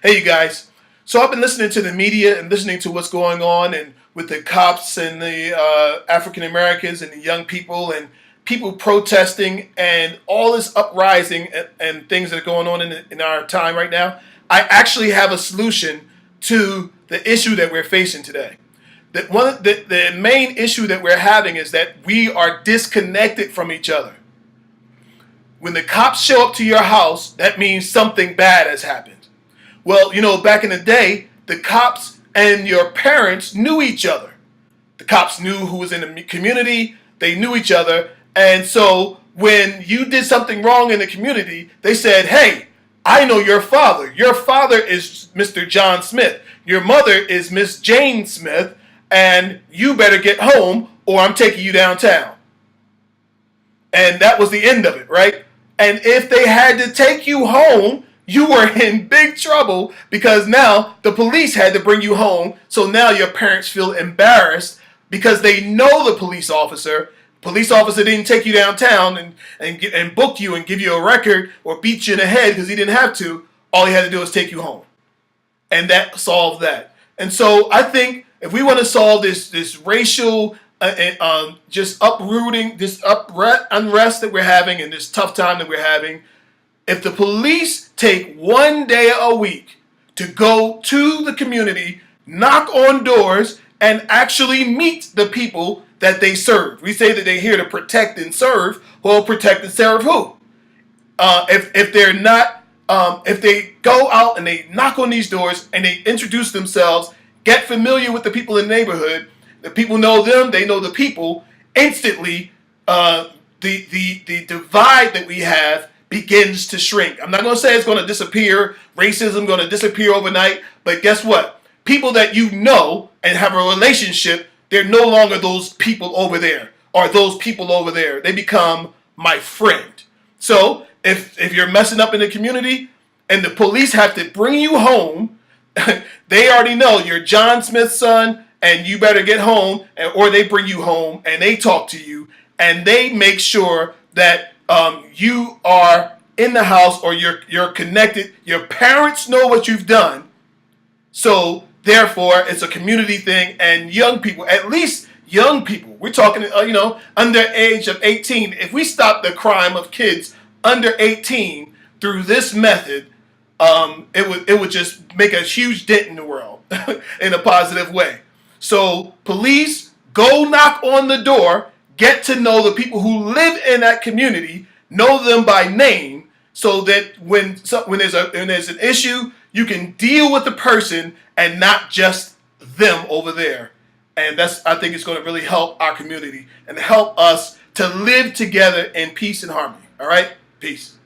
Hey, you guys. So I've been listening to the media and listening to what's going on and with the cops and the African Americans and the young people and people protesting and all this uprising and things that are going on in our time right now. I actually have a solution to the issue that we're facing today. The main issue that we're having is that we are disconnected from each other. When the cops show up to your house, that means something bad has happened. Well, back in the day, the cops and your parents knew each other. The cops knew who was in the community, they knew each other. And so when you did something wrong in the community, they said, hey, I know your father. Your father is Mr. John Smith. Your mother is Miss Jane Smith. And you better get home or I'm taking you downtown. And that was the end of it, right? And if they had to take you home, you were in big trouble because now the police had to bring you home. So now your parents feel embarrassed because they know the police officer. Police officer didn't take you downtown and book you and give you a record or beat you in the head because he didn't have to. All he had to do was take you home. And that solved that. And so I think if we want to solve this racial just uprooting, this unrest that we're having and this tough time that we're having, if the police take one day a week to go to the community, knock on doors, and actually meet the people that they serve. We say that they're here to protect and serve. Well, protect and serve who? If they're not, if they go out and they knock on these doors and they introduce themselves, get familiar with the people in the neighborhood. The people know them, they know the people. Instantly, the divide that we have begins to shrink. I'm not going to say it's going to disappear. Racism going to disappear overnight. But guess what? People that you know and have a relationship, they're no longer those people over there or those people over there. They become my friend. So if you're messing up in the community and the police have to bring you home, they already know you're John Smith's son and you better get home, or they bring you home and they talk to you and they make sure that you are in the house or you're connected. Your parents know what you've done. So therefore, it's a community thing, and young people, at least young people, we're talking, under age of 18. If we stop the crime of kids under 18 through this method, it would just make a huge dent in the world in a positive way. So police, go knock on the door, get to know the people who live in that community, know them by name, so that when there's an issue, you can deal with the person and not just them over there. And I think it's going to really help our community and help us to live together in peace and harmony. All right? Peace.